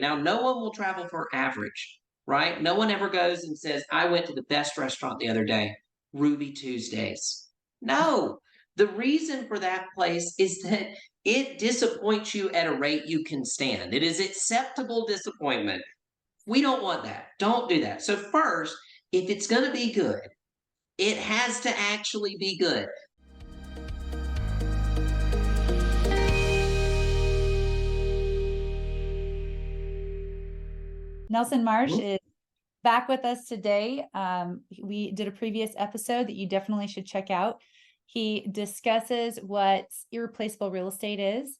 Now, no one will travel for average, right? No one ever goes and says, I went to the best restaurant the other day, Ruby Tuesdays. No, the reason for that place is that it disappoints you at a rate you can stand. It is acceptable disappointment. We don't want that. Don't do that. So, first, if it's going to be good, it has to actually be good. Nelson Marsh is back with us today. We did a previous episode that you definitely should check out. He discusses what irreplaceable real estate is.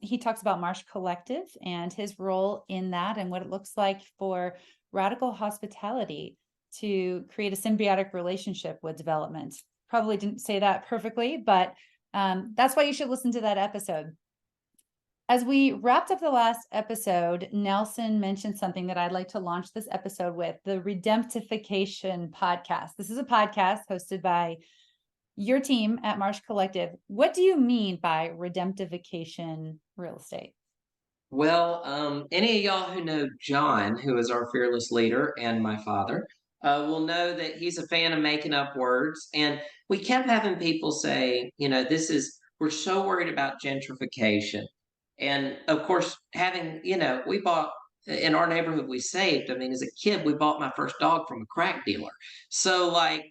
He talks about Marsh Collective and his role in that and what it looks like for radical hospitality to create a symbiotic relationship with development. Probably didn't say that perfectly, but that's why you should listen to that episode. As we wrapped up the last episode, Nelson mentioned something that I'd like to launch this episode with, the Redemptification podcast. This is a podcast hosted by your team at Marsh Collective. What do you mean by redemptification real estate? Well, any of y'all who know John, who is our fearless leader and my father, will know that he's a fan of making up words. And we kept having people say, we're so worried about gentrification. And of course, we bought in our neighborhood, we saved. I mean, as a kid, we bought my first dog from a crack dealer. So, like,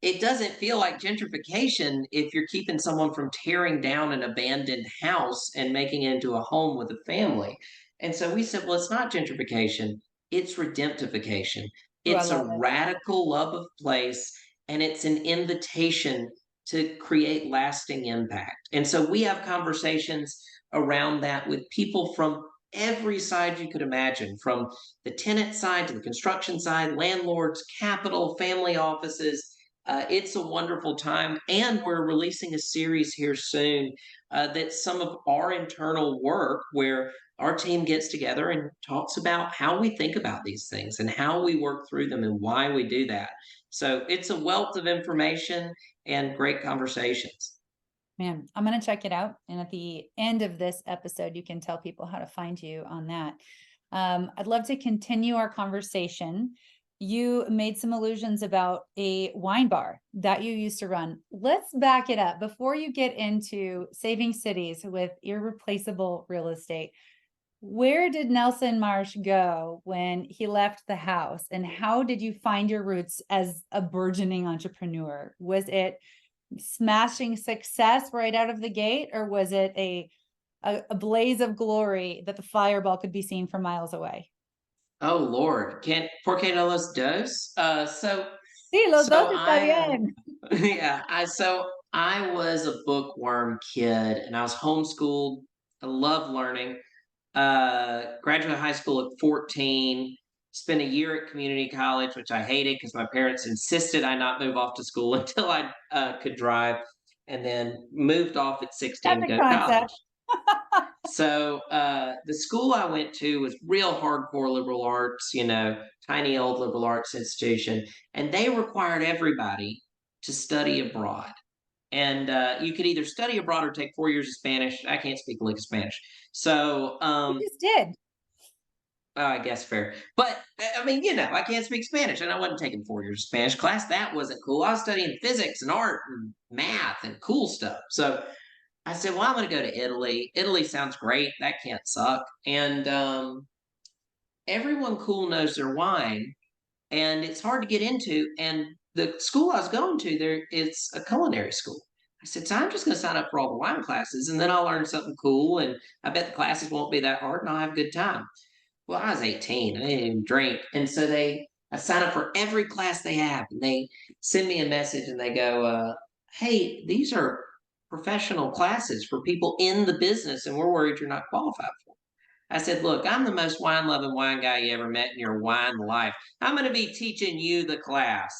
it doesn't feel like gentrification if you're keeping someone from tearing down an abandoned house and making it into a home with a family. And so we said, well, it's not gentrification, it's redemptification. Ooh, I It's a love it. radical love of place, and it's an invitation to create lasting impact. And so we have conversations around that with people from every side you could imagine, from the tenant side to the construction side, landlords, capital, family offices. It's a wonderful time, and we're releasing a series here soon that's some of our internal work where our team gets together and talks about how we think about these things and how we work through them and why we do that. So it's a wealth of information and great conversations. Man, I'm going to check it out. And at the end of this episode, you can tell people how to find you on that. I'd love to continue our conversation. You made some allusions about a wine bar that you used to run. Let's back it up before you get into saving cities with irreplaceable real estate. Where did Nelson Marsh go when he left the house? And how did you find your roots as a burgeoning entrepreneur? Was it smashing success right out of the gate, or was it a blaze of glory that the fireball could be seen from miles away? Oh Lord, can't porque no los dos? Sí, los dos So está I bien. yeah, I was a bookworm kid and I was homeschooled. I love learning. Graduated high school at 14, spent a year at community college, which I hated because my parents insisted I not move off to school until I could drive, and then moved off at That's 16 to a go to college. concept. So the school I went to was real hardcore liberal arts, tiny old liberal arts institution, and they required everybody to study abroad. And you could either study abroad or take 4 years of Spanish. I can't speak a lick of Spanish, so You just did. I guess fair. But I mean, I can't speak Spanish, and I wasn't taking 4 years of Spanish class. That wasn't cool. I was studying physics and art and math and cool stuff. So I said, well, I'm going to go to Italy. Italy sounds great. That can't suck. And everyone cool knows their wine, and it's hard to get into. And the school I was going to, it's a culinary school. I said, so I'm just going to sign up for all the wine classes, and then I'll learn something cool. And I bet the classes won't be that hard, and I'll have a good time. Well, I was 18. I didn't even drink. And so I sign up for every class they have, and they send me a message and they go, hey, these are professional classes for people in the business, and we're worried you're not qualified for it. I said, look, I'm the most wine loving wine guy you ever met in your wine life. I'm going to be teaching you the class.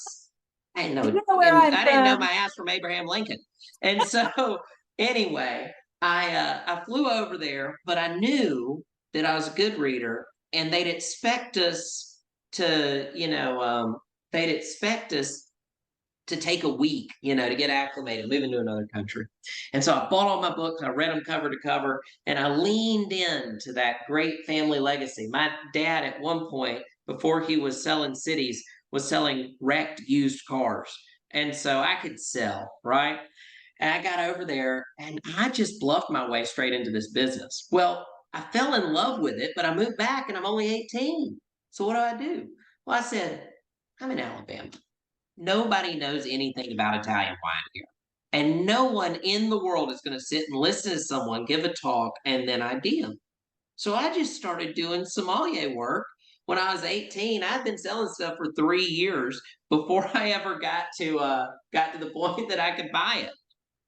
I didn't You know, know where and I'm I didn't know from. my ass from Abraham Lincoln. And so, anyway, I flew over there, but I knew that I was a good reader, and they'd expect us to, they'd expect us to take a week, to get acclimated, moving to another country. And so I bought all my books, I read them cover to cover, and I leaned into that great family legacy. My dad, at one point, before he was selling cities, was selling wrecked used cars. And so I could sell, right? And I got over there and I just bluffed my way straight into this business. Well, I fell in love with it, but I moved back and I'm only 18. So what do? Well, I said, I'm in Alabama. Nobody knows anything about Italian wine here. And no one in the world is going to sit and listen to someone give a talk and then ID them. So I just started doing sommelier work. When I was 18, I'd been selling stuff for 3 years before I ever got to the point that I could buy it.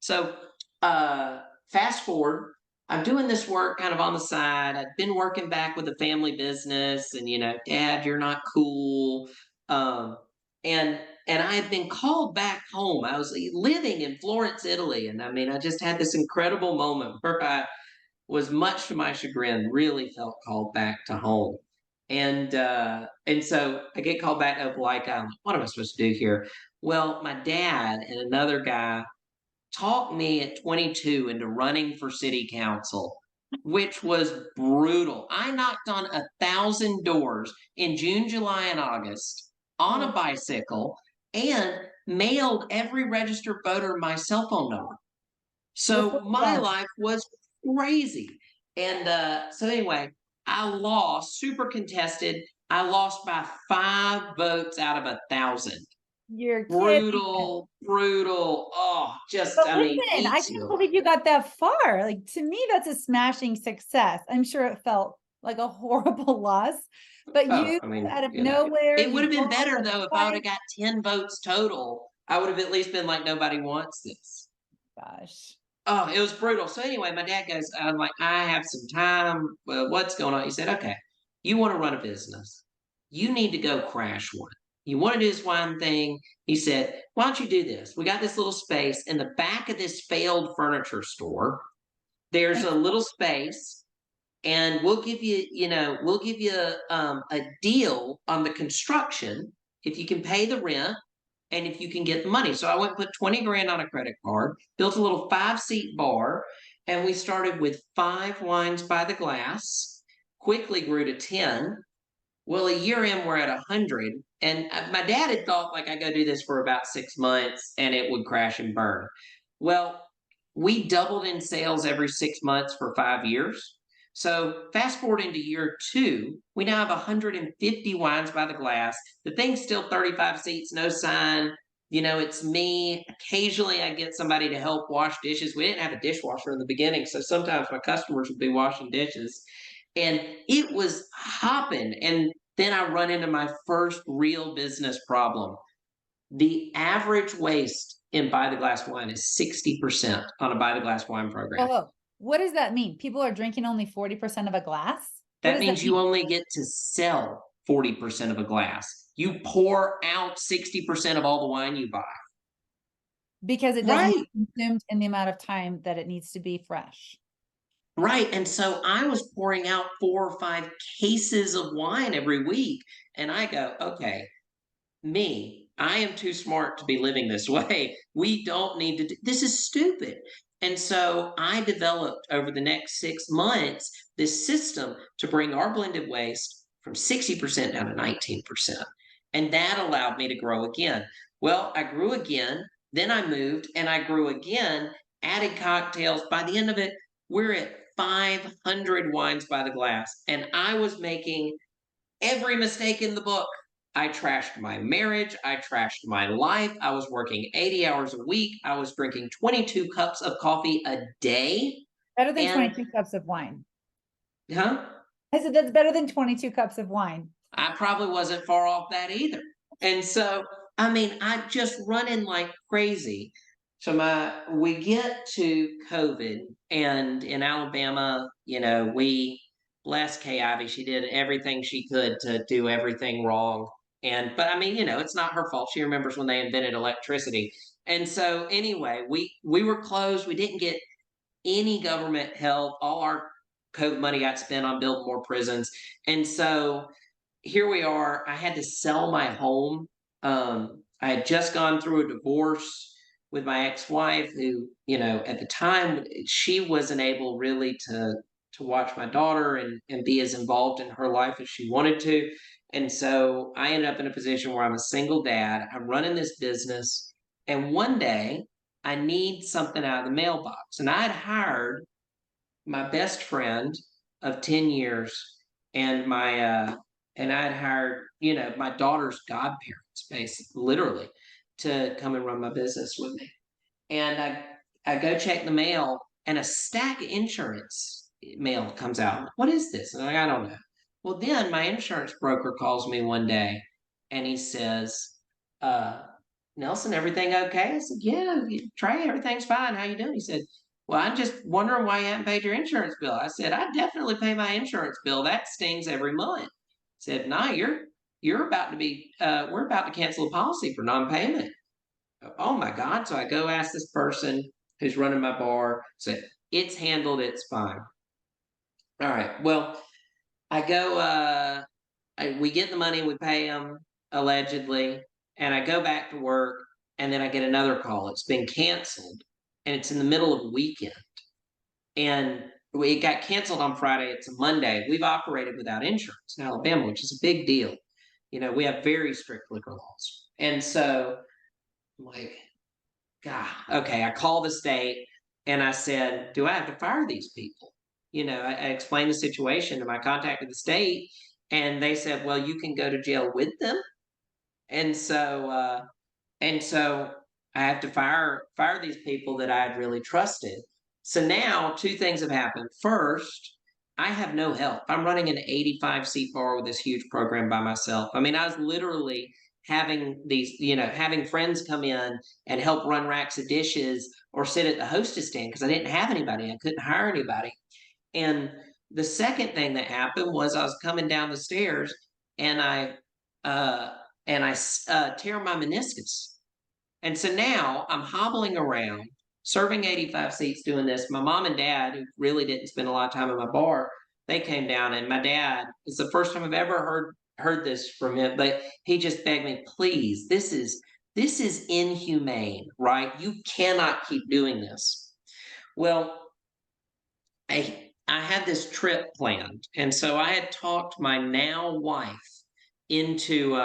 So fast forward, I'm doing this work kind of on the side. I've been working back with a family business, and Dad, you're not cool. Um, and and I had been called back home. I was living in Florence, Italy, and I mean, I just had this incredible moment where I was, much to my chagrin, really felt called back to home. And so I get called back to Opelika. I'm like, what am I supposed to do here? Well, my dad and another guy talked me at 22 into running for city council, which was brutal. I knocked on 1,000 doors in June, July, and August on a bicycle and mailed every registered voter my cell phone number. So my life was crazy. And so anyway, I lost, super contested. I lost by 5 votes out of 1,000. You're kidding. Brutal, brutal. Oh, just, But I mean, listen, I eats can't you. believe you got that far. Like, to me, that's a smashing success. I'm sure it felt like a horrible loss, but Oh, you, I mean, out of nowhere, it would you have been bought better the though if I would bike. have got 10 votes total. I would have at least been like, nobody wants this. Gosh. Oh, it was brutal. So anyway, my dad goes, I'm like, I have some time. Well, what's going on? He said, okay, you want to run a business. You need to go crash one. You want to do this wine thing. He said, why don't you do this? We got this little space in the back of this failed furniture store. There's a little space, and we'll give you a deal on the construction if you can pay the rent and if you can get the money. So I went and put 20 grand on a credit card, built a little 5-seat bar, and we started with 5 wines by the glass, quickly grew to 10. Well, a year in, we're at 100. And my dad had thought like I go do this for about 6 months and it would crash and burn. Well, we doubled in sales every 6 months for 5 years. So fast forward into year 2, we now have 150 wines by the glass. The thing's still 35 seats, no sign. It's me. Occasionally I get somebody to help wash dishes. We didn't have a dishwasher in the beginning, so sometimes my customers would be washing dishes. And it was hopping. And then I run into my first real business problem. The average waste in buy the glass wine is 60% on a buy the glass wine program. Oh, what does that mean? People are drinking only 40% of a glass? What That does that means mean? you only get to sell 40% of a glass. You pour out 60% of all the wine you buy. Because it doesn't Right. get consumed in the amount of time that it needs to be fresh. Right. And so I was pouring out 4 or 5 cases of wine every week. And I go, okay, I am too smart to be living this way. We don't need to this is stupid. And so I developed over the next 6 months this system to bring our blended waste from 60% down to 19%. And that allowed me to grow again. Well, I grew again, then I moved and I grew again, added cocktails. By the end of it, we're at 500 wines by the glass. And I was making every mistake in the book. I trashed my marriage. I trashed my life. I was working 80 hours a week. I was drinking 22 cups of coffee a day. Better than And, 22 cups of wine. huh? I said that's better than 22 cups of wine. I probably wasn't far off that either. And so, I mean, I just running like crazy. So we get to COVID, and in Alabama, we bless Kay Ivy. She did everything she could to do everything wrong. But I mean, it's not her fault. She remembers when they invented electricity. And so anyway, we were closed. We didn't get any government help. All our COVID money got spent on building more prisons. And so here we are. I had to sell my home. I had just gone through a divorce with my ex-wife, who, at the time, she wasn't able really to watch my daughter and be as involved in her life as she wanted to. And so I ended up in a position where I'm a single dad. I'm running this business, and one day I need something out of the mailbox. And I had hired my best friend of 10 years and I'd hired, my daughter's godparents, basically, literally, to come and run my business with me. And I go check the mail, and a stack of insurance mail comes out. What is this? And I'm like, I don't know. Well, then my insurance broker calls me one day, and he says, uh, Nelson, everything okay? I said, yeah, Trey, everything's fine. How you doing? He said, well, I'm just wondering why you haven't paid your insurance bill. I said, I definitely pay my insurance bill. That stings every month. He said, no, you're about to be we're about to cancel a policy for non-payment. Oh my God. So I go ask this person who's running my bar, said, it's handled, it's fine. All right. Well, I go, we get the money, we pay them allegedly, and I go back to work, and then I get another call. It's been canceled, and it's in the middle of a weekend. And it got canceled on Friday. It's a Monday. We've operated without insurance in Alabama, which is a big deal. We have very strict liquor laws. And so I'm like, God, okay. I called the state and I said, do I have to fire these people? I explained the situation, and I contacted the state, and they said, well, you can go to jail with them. And so I have to fire these people that I had really trusted. So now two things have happened. First, I have no help. I'm running an 85 seat bar with this huge program by myself. I mean, I was literally having friends come in and help run racks of dishes or sit at the hostess stand because I didn't have anybody. I couldn't hire anybody. And the second thing that happened was I was coming down the stairs, and uh, I tear my meniscus. And so now I'm hobbling around, serving 85 seats, doing this. My mom and dad, who really didn't spend a lot of time in my bar, they came down, and my dad, it's the first time I've ever heard this from him, but he just begged me, please, this is inhumane, right? You cannot keep doing this. Well, I had this trip planned, and so I had talked my now wife into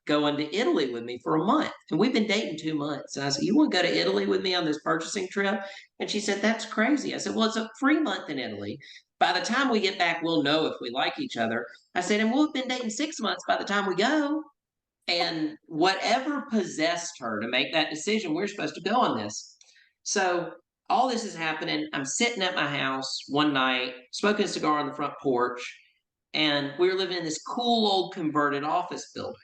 going to Italy with me for a month, and we've been dating 2 months. And I said, "You want to go to Italy with me on this purchasing trip?" And she said, "That's crazy." I said, "Well, it's a free month in Italy. By the time we get back, we'll know if we like each other." I said, "And we'll have been dating 6 months by the time we go." And whatever possessed her to make that decision, we're supposed to go on this. So all this is happening. I'm sitting at my house one night, smoking a cigar on the front porch, and we were living in this cool old converted office building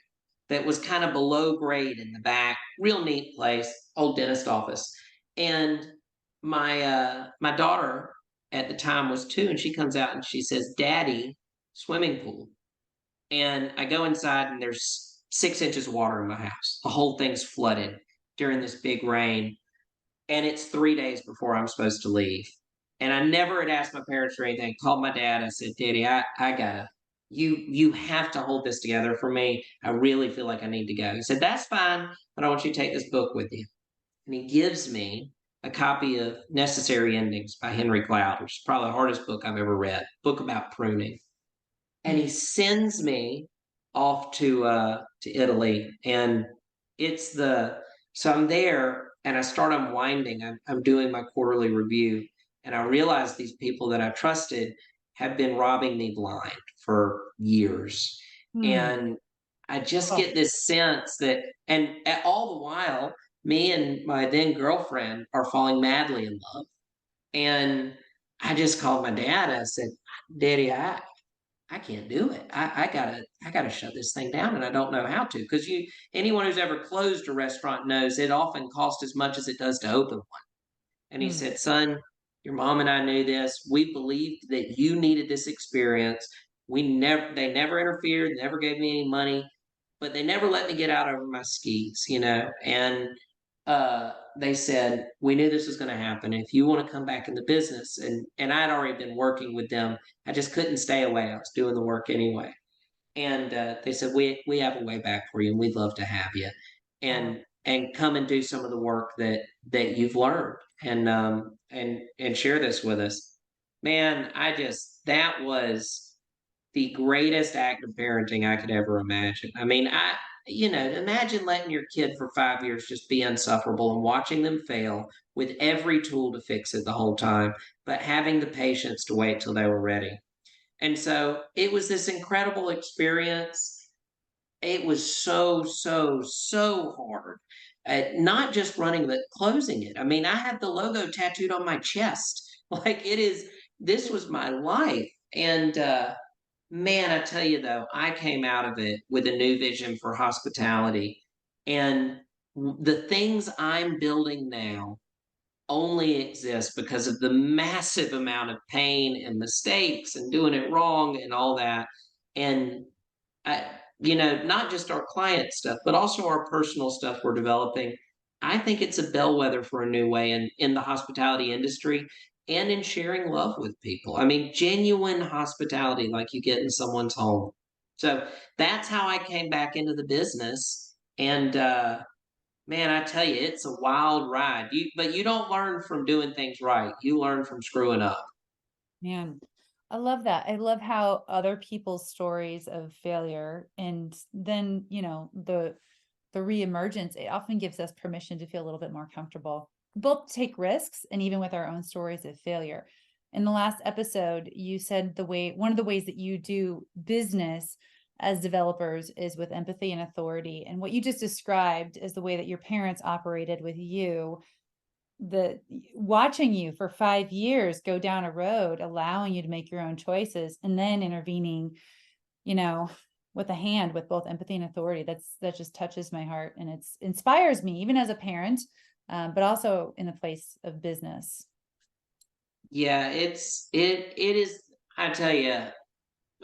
that was kind of below grade in the back. Real neat place, old dentist office. And my daughter at the time was 2, and she comes out and she says, "Daddy, swimming pool." And I go inside, and there's 6 inches of water in my house. The whole thing's flooded during this big rain, and it's 3 days before I'm supposed to leave. And I never had asked my parents or anything. Called my dad. I said, "Daddy, I gotta. You have to hold this together for me. I really feel like I need to go." He said, "That's fine, but I want you to take this book with you." And he gives me a copy of Necessary Endings by Henry Cloud, which is probably the hardest book I've ever read. Book about pruning. And he sends me off to Italy, and it's the so I'm there, and I start unwinding. I'm doing my quarterly review, and I realize these people that I trusted have been robbing me blind for years. Mm. And I just Oh. get this sense that, and all the while, me and my then girlfriend are falling madly in love. And I just called my dad. I said, "Daddy, I can't do it. I gotta shut this thing down, and I don't know how to." Because anyone who's ever closed a restaurant knows it often costs as much as it does to open one. And he Mm. said, "Son, your mom and I knew this. We believed that you needed this experience. They never interfered, never gave me any money, but they never let me get out over my skis. And they said, we knew this was going to happen. If you want to come back in the business," and I'd already been working with them, I just couldn't stay away. I was doing the work anyway. And they said, we have a way back for you, and we'd love to have you. Wow. and come and do some of the work that you've learned and share this with us. Man, I just that was the greatest act of parenting I could ever imagine. I mean, imagine letting your kid for 5 years just be insufferable and watching them fail with every tool to fix it the whole time, but having the patience to wait till they were ready. And so it was this incredible experience. It was so, so, so hard. Not just running, but closing it. I mean, I have the logo tattooed on my chest. Like it is, this was my life. And man, I tell you though, I came out of it with a new vision for hospitality. And the things I'm building now only exist because of the massive amount of pain and mistakes and doing it wrong and all that. And not just our client stuff, but also our personal stuff we're developing. I think it's a bellwether for a new way in the hospitality industry and in sharing love with people. I mean, genuine hospitality like you get in someone's home. So that's how I came back into the business. And man, I tell you, it's a wild ride. But you don't learn from doing things right. You learn from screwing up. Man, I love that. I love how other people's stories of failure and then, the reemergence, it often gives us permission to feel a little bit more comfortable, both take risks and even with our own stories of failure. In the last episode, you said one of the ways that you do business as developers is with empathy and authority. And what you just described is the way that your parents operated with you, the watching you for 5 years go down a road, allowing you to make your own choices, and then intervening, you know, with a hand with both empathy and authority. That just touches my heart, and it's inspires me even as a parent, but also in the place of business. Yeah, it is. I tell you,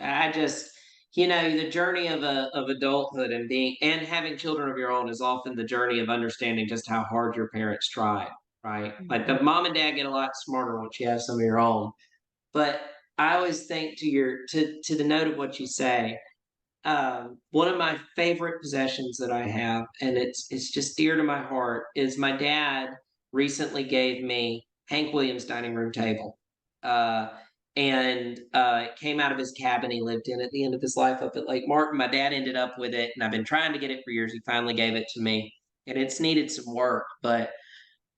I just the journey of adulthood and being and having children of your own is often the journey of understanding just how hard your parents tried, right? Like Mhm. the mom and dad get a lot smarter once you have some of your own. But I always think to the note of what you say, one of my favorite possessions that I have, and it's just dear to my heart, is my dad recently gave me Hank Williams' dining room table. Uh, and it came out of his cabin he lived in at the end of his life up at Lake Martin. My dad ended up with it, and I've been trying to get it for years. He finally gave it to me, and it's needed some work. But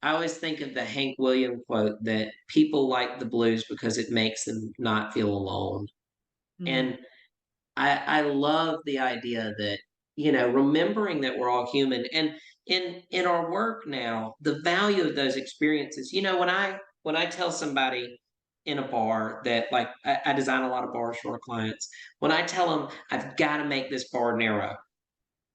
I always think of the Hank Williams quote that people like the blues because it makes them not feel alone. Mm. And I love the idea that, remembering that we're all human and in our work now, the value of those experiences. When I tell somebody in a bar that like I design a lot of bars for our clients, when I tell them I've got to make this bar narrow,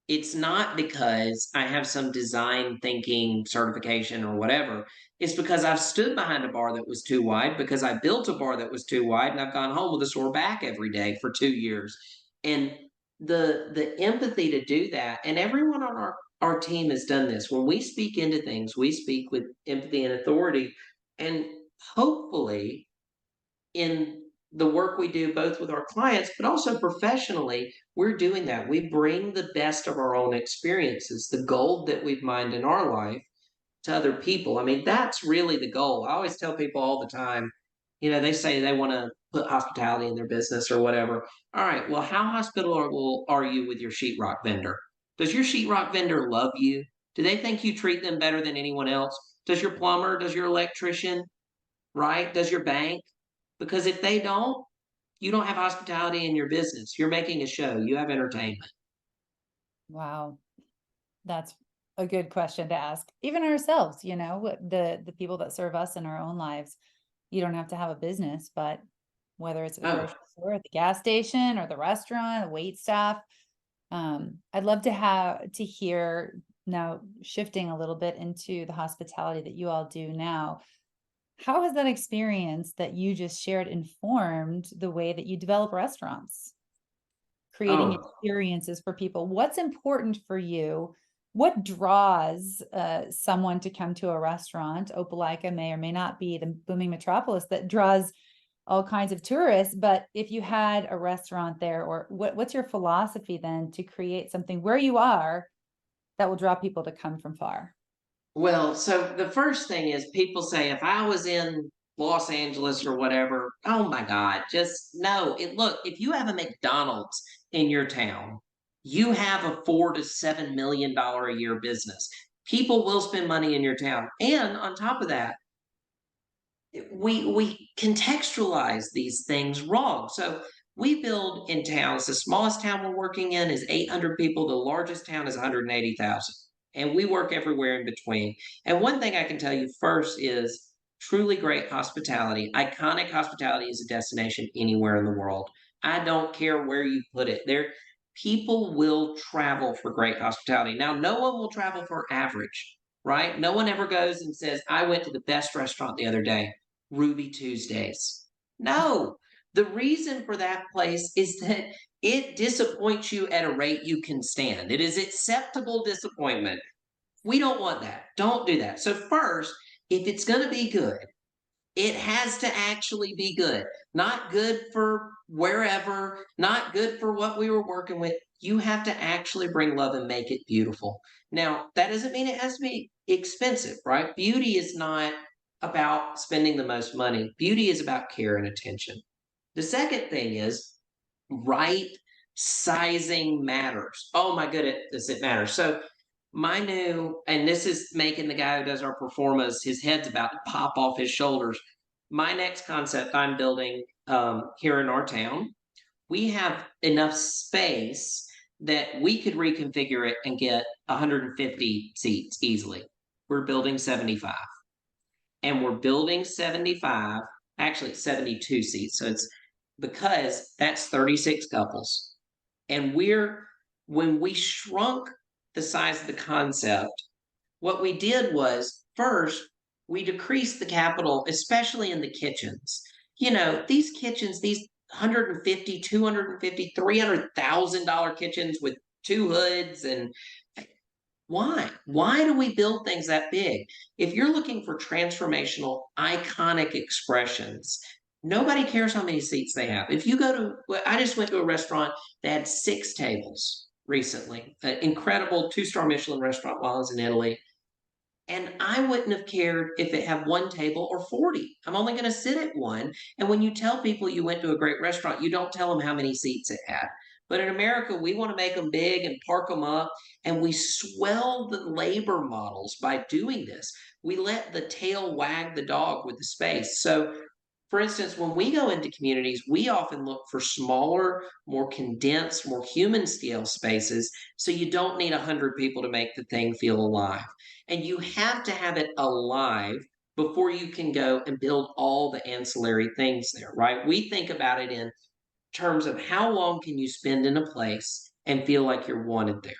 it's not because I have some design thinking certification or whatever. It's because I've stood behind a bar that was too wide, because I built a bar that was too wide, and I've gone home with a sore back every day for 2 years. And the empathy to do that, and everyone on our team has done this. When we speak into things, we speak with empathy and authority. And hopefully in the work we do both with our clients but also professionally, we're doing that. We bring the best of our own experiences, the gold that we've mined in our life, to other people. I mean, that's really the goal. I always tell people all the time, they say they want to put hospitality in their business or whatever. All right, well, how hospitable are you with your sheetrock vendor? Does your sheetrock vendor love you? Do they think you treat them better than anyone else? Does your plumber, does your electrician, right? Does your bank? Because if they don't, you don't have hospitality in your business. You're making a show. You have entertainment. Wow, that's a good question to ask even ourselves. The people that serve us in our own lives. You don't have to have a business, but whether it's at the Oh, grocery store, at the gas station, or the restaurant, the wait staff, I'd love to hear now, shifting a little bit into the hospitality that you all do now. How has that experience that you just shared informed the way that you develop restaurants, creating oh, experiences for people? What's important for you? What draws someone to come to a restaurant? Opelika may or may not be the booming metropolis that draws all kinds of tourists, but if you had a restaurant there, or what's your philosophy then to create something where you are that will draw people to come from far? Well, so the first thing is people say, if I was in Los Angeles or whatever, oh my God, just no. Look, if you have a McDonald's in your town, you have a $4 to $7 million a year business. People will spend money in your town. And on top of that, we contextualize these things wrong. So we build in towns. The smallest town we're working in is 800 people. The largest town is 180,000, and we work everywhere in between. And one thing I can tell you first is truly great hospitality. Iconic hospitality is a destination anywhere in the world. I don't care where you put it. There, people will travel for great hospitality. Now, no one will travel for average, right? No one ever goes and says, "I went to the best restaurant the other day, Ruby Tuesdays." No, the reason for that place is that it disappoints you at a rate you can stand. It is acceptable disappointment. We don't want that. Don't do that. So, first, if it's going to be good, it has to actually be good, not good for wherever, not good for what we were working with. You have to actually bring love and make it beautiful. Now, that doesn't mean it has to be expensive, right? Beauty is not about spending the most money, beauty is about care and attention. The second thing is right sizing matters. Oh my goodness, it matters. So, my new, and this is making the guy who does our performance, his head's about to pop off his shoulders. My next concept I'm building here in our town, we have enough space that we could reconfigure it and get 150 seats easily. We're building 75, and we're building 75, actually 72 seats. So it's because that's 36 couples. And when we shrunk the size of the concept, what we did was first, we decreased the capital, especially in the kitchens. These kitchens, these 150, 250, $300,000 kitchens with two hoods, and why do we build things that big? If you're looking for transformational, iconic expressions, nobody cares how many seats they have. If you go to, well, I just went to a restaurant that had 6 tables recently, an incredible 2-star Michelin restaurant while I was in Italy. And I wouldn't have cared if it had 1 table or 40. I'm only going to sit at one. And when you tell people you went to a great restaurant, you don't tell them how many seats it had. But in America, we want to make them big and park them up. And we swell the labor models by doing this. We let the tail wag the dog with the space. So, for instance, when we go into communities, we often look for smaller, more condensed, more human scale spaces. So you don't need 100 people to make the thing feel alive. And you have to have it alive before you can go and build all the ancillary things there, right? We think about it in terms of how long can you spend in a place and feel like you're wanted there.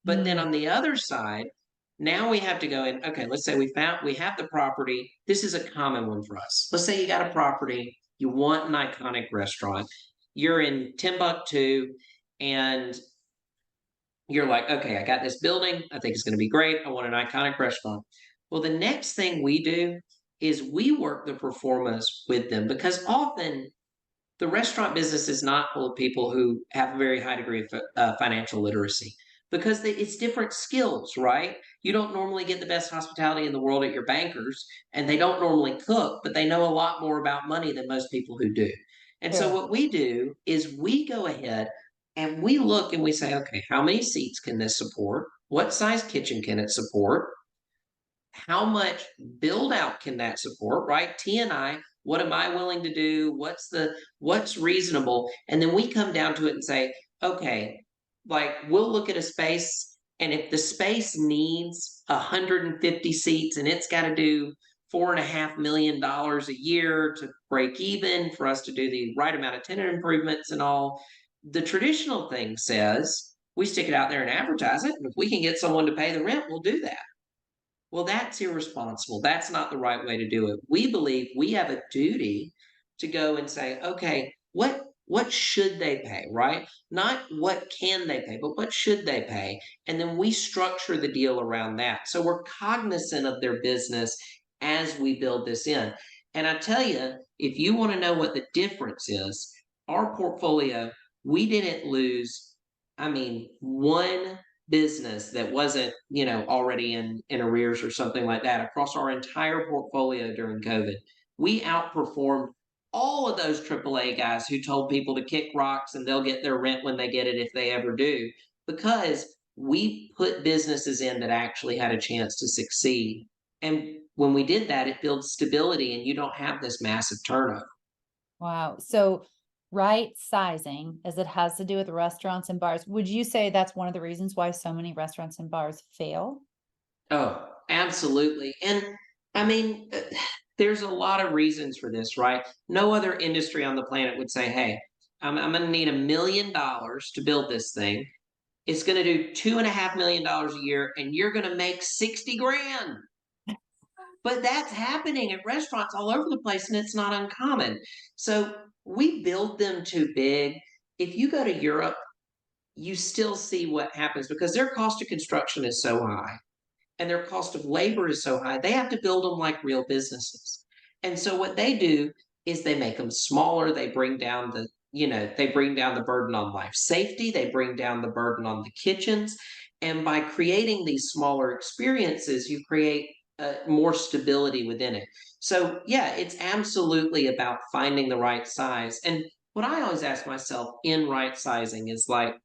But then Mm, on the other side, now we have to go in. Okay, let's say we have the property. This is a common one for us. Let's say you got a property, you want an iconic restaurant. You're in Timbuktu, and you're like, okay, I got this building. I think it's going to be great. I want an iconic restaurant. Well, the next thing we do is we work the performance with them, because often the restaurant business is not full of people who have a very high degree of financial literacy, because it's different skills, right? You don't normally get the best hospitality in the world at your bankers, and they don't normally cook, but they know a lot more about money than most people who do. And so true. what we do is we go ahead and we look and we say, okay, how many seats can this support? What size kitchen can it support? How much build out can that support, right? T and I, what am I willing to do? What's reasonable? And then we come down to it and say, okay, like we'll look at a space, and if the space needs 150 seats and it's got to do $4.5 million a year to break even for us to do the right amount of tenant improvements and all, the traditional thing says we stick it out there and advertise it, and if we can get someone to pay the rent, we'll do that. Well, that's irresponsible. That's not the right way to do it. We believe we have a duty to go and say, okay, what should they pay, right? Not what can they pay, but what should they pay? And then we structure the deal around that. So we're cognizant of their business as we build this in. And I tell you, if you want to know what the difference is, our portfolio, we didn't lose, I mean, one business that wasn't, already in arrears or something like that across our entire portfolio during COVID. We outperformed all of those AAA guys who told people to kick rocks and they'll get their rent when they get it if they ever do, because we put businesses in that actually had a chance to succeed. And when we did that, it builds stability and you don't have this massive turnover. Wow. So right sizing, as it has to do with restaurants and bars, would you say that's one of the reasons why so many restaurants and bars fail? Oh, absolutely. And I mean, there's a lot of reasons for this, right? No other industry on the planet would say, hey, I'm going to need $1 million to build this thing. It's going to do $2.5 million a year, and you're going to make 60 grand. But that's happening at restaurants all over the place, and it's not uncommon. So we build them too big. If you go to Europe, you still see what happens because their cost of construction is so high and their cost of labor is so high, they have to build them like real businesses. And so what they do is they make them smaller. They bring down they bring down the burden on life safety. They bring down the burden on the kitchens. And by creating these smaller experiences, you create more stability within it. So yeah, it's absolutely about finding the right size. And what I always ask myself in right sizing is like,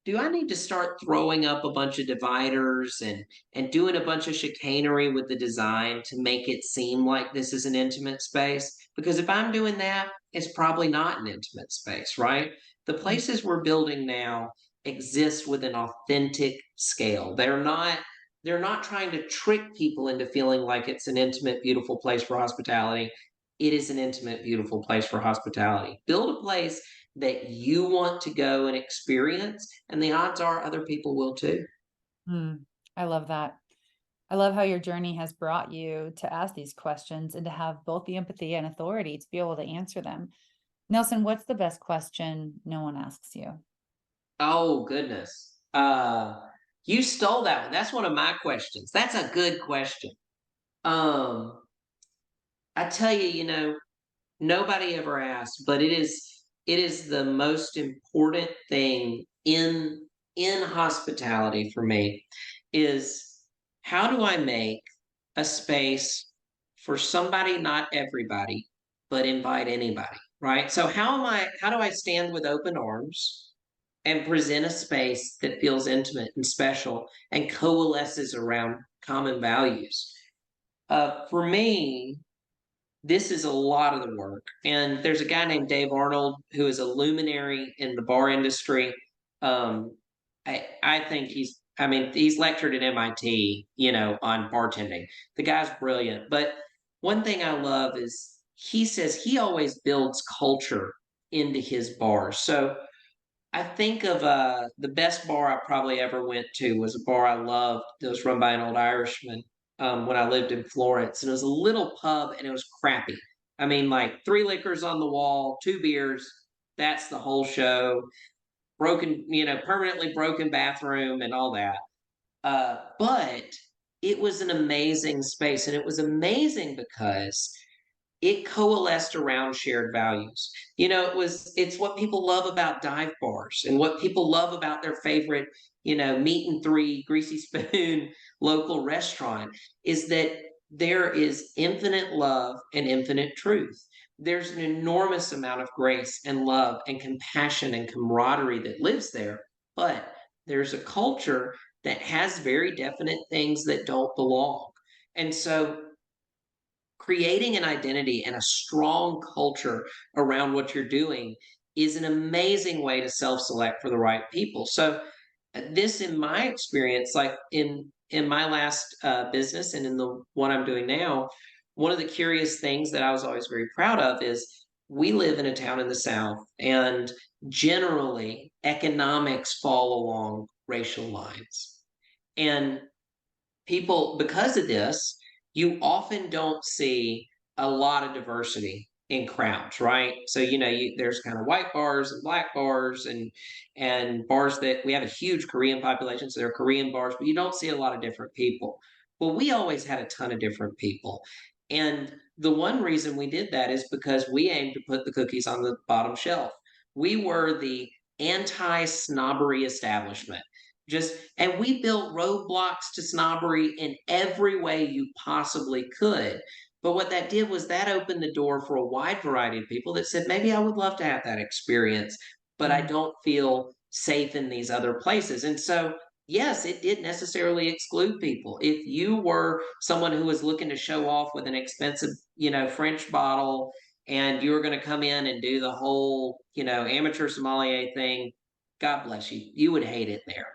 do I need to start throwing up a bunch of dividers and doing a bunch of chicanery with the design to make it seem like this is an intimate space? Because if I'm doing that, it's probably not an intimate space, right? The Mm. places we're building now exist with an authentic scale. They're not trying to trick people into feeling like it's an intimate, beautiful place for hospitality. It is an intimate, beautiful place for hospitality. Build a place that you want to go and experience, and the odds are other people will too. Mm, I love that. I love how your journey has brought you to ask these questions and to have both the empathy and authority to be able to answer them. Nelson, what's the best question no one asks you? Oh goodness. You stole that one. That's one of my questions. That's a good question. Um, I tell you, nobody ever asked, but it is the most important thing in hospitality for me is how do I make a space for somebody, not everybody, but invite anybody, right? So how do I stand with open arms and present a space that feels intimate and special and coalesces around common values? For me, this is a lot of the work. And there's a guy named Dave Arnold who is a luminary in the bar industry. Um, I think he's lectured at MIT, on bartending. The guy's brilliant. But one thing I love is he says he always builds culture into his bars. So I think of the best bar I probably ever went to was a bar I loved that was run by an old Irishman when I lived in Florence. And it was a little pub and it was crappy. I mean, like three liquors on the wall, two beers, that's the whole show. Broken, permanently broken bathroom and all that. But it was an amazing space. And it was amazing because it coalesced around shared values. It's what people love about dive bars and what people love about their favorite, meat and three, greasy spoon local restaurant is that there is infinite love and infinite truth. There's an enormous amount of grace and love and compassion and camaraderie that lives there, but there's a culture that has very definite things that don't belong. And so creating an identity and a strong culture around what you're doing is an amazing way to self-select for the right people. So this in my experience, like in my last business and in the one I'm doing now, one of the curious things that I was always very proud of is we live in a town in the South, and generally economics fall along racial lines. And people, because of this, you often don't see a lot of diversity in crowds, right? So there's kind of white bars and black bars and bars that we have a huge Korean population, so there are Korean bars, but you don't see a lot of different people. Well, we always had a ton of different people, and the one reason we did that is because we aimed to put the cookies on the bottom shelf. We were the anti snobbery establishment. And we built roadblocks to snobbery in every way you possibly could. But what that did was that opened the door for a wide variety of people that said, maybe I would love to have that experience, but I Mm. don't feel safe in these other places. And so, yes, it did necessarily exclude people. If you were someone who was looking to show off with an expensive, French bottle, and you were going to come in and do the whole, amateur sommelier thing, God bless you. You would hate it there.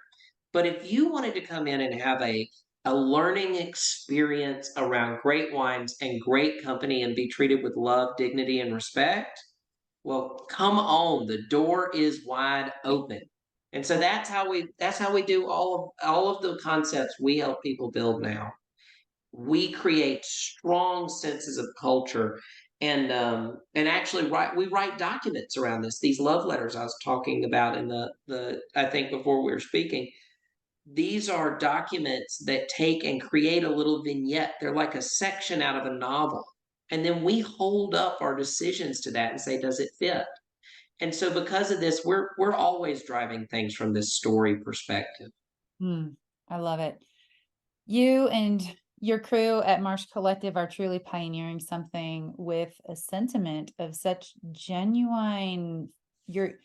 But if you wanted to come in and have a learning experience around great wines and great company and be treated with love, dignity, and respect, well, come on. The door is wide open. And so that's how we do all of the concepts we help people build now. We create strong senses of culture, and actually we write documents around this. These love letters I was talking about in the I think before we were speaking, these are documents that take and create a little vignette. They're like a section out of a novel. And then we hold up our decisions to that and say, does it fit? And so because of this, we're always driving things from this story perspective. I love it. You and your crew at Marsh Collective are truly pioneering something with a sentiment of such genuine, the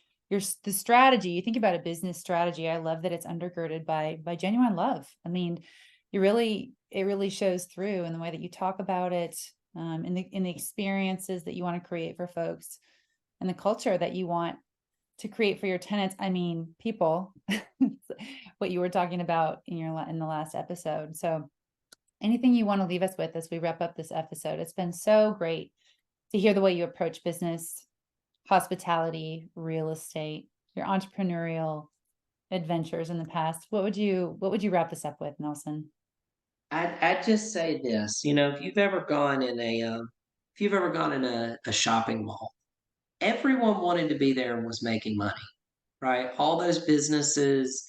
strategy. You think about a business strategy. I love that it's undergirded by genuine love. I mean, it really shows through in the way that you talk about it, in the experiences that you want to create for folks, and the culture that you want to create for your tenants. I mean, people, what you were talking about in the last episode. So anything you want to leave us with as we wrap up this episode? It's been so great to hear the way you approach business, hospitality, real estate, your entrepreneurial adventures in the past. What would you wrap this up with, Nelson? I'd just say this, if you've ever gone in a shopping mall, everyone wanted to be there and was making money, right? All those businesses,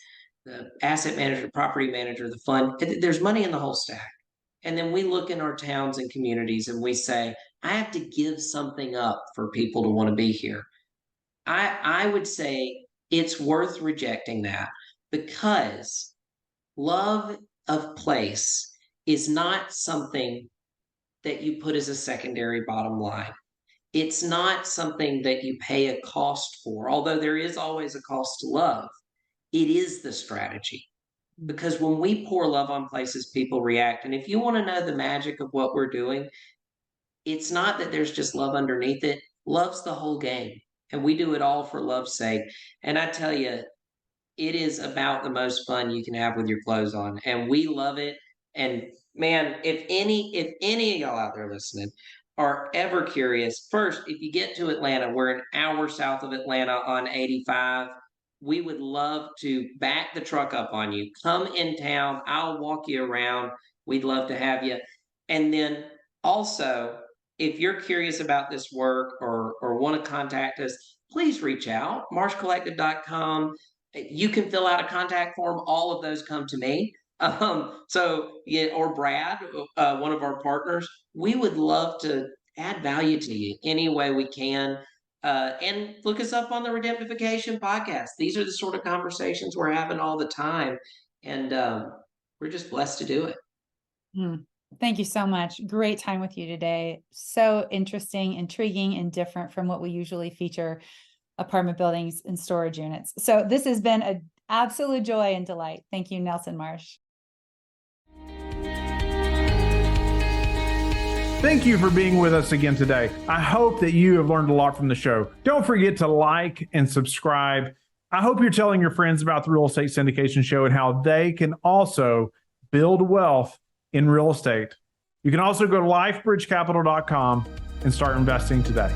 the asset manager, property manager, the fund, there's money in the whole stack. And then we look in our towns and communities and we say, I have to give something up for people to want to be here. I would say it's worth rejecting that, because love of place is not something that you put as a secondary bottom line. It's not something that you pay a cost for, although there is always a cost to love. It is the strategy. Because when we pour love on places, people react. And if you want to know the magic of what we're doing, it's not that there's just love underneath it. Love's the whole game. And we do it all for love's sake. And I tell you, it is about the most fun you can have with your clothes on. And we love it. And man, if any of y'all out there listening are ever curious, first, if you get to Atlanta, we're an hour south of Atlanta on 85. We would love to back the truck up on you. Come in town. I'll walk you around. We'd love to have you. And then also, if you're curious about this work or want to contact us, please reach out. marshcollective.com. You can fill out a contact form. All of those come to me. So yeah, or Brad, one of our partners. We would love to add value to you any way we can. And look us up on the Redemptification podcast. These are the sort of conversations we're having all the time, and we're just blessed to do it. Thank you so much. Great time with you today. So interesting, intriguing, and different from what we usually feature apartment buildings and storage units. So this has been an absolute joy and delight. Thank you, Nelson Marsh. Thank you for being with us again today. I hope that you have learned a lot from the show. Don't forget to like and subscribe. I hope you're telling your friends about the Real Estate Syndication Show and how they can also build wealth in real estate. You can also go to lifebridgecapital.com and start investing today.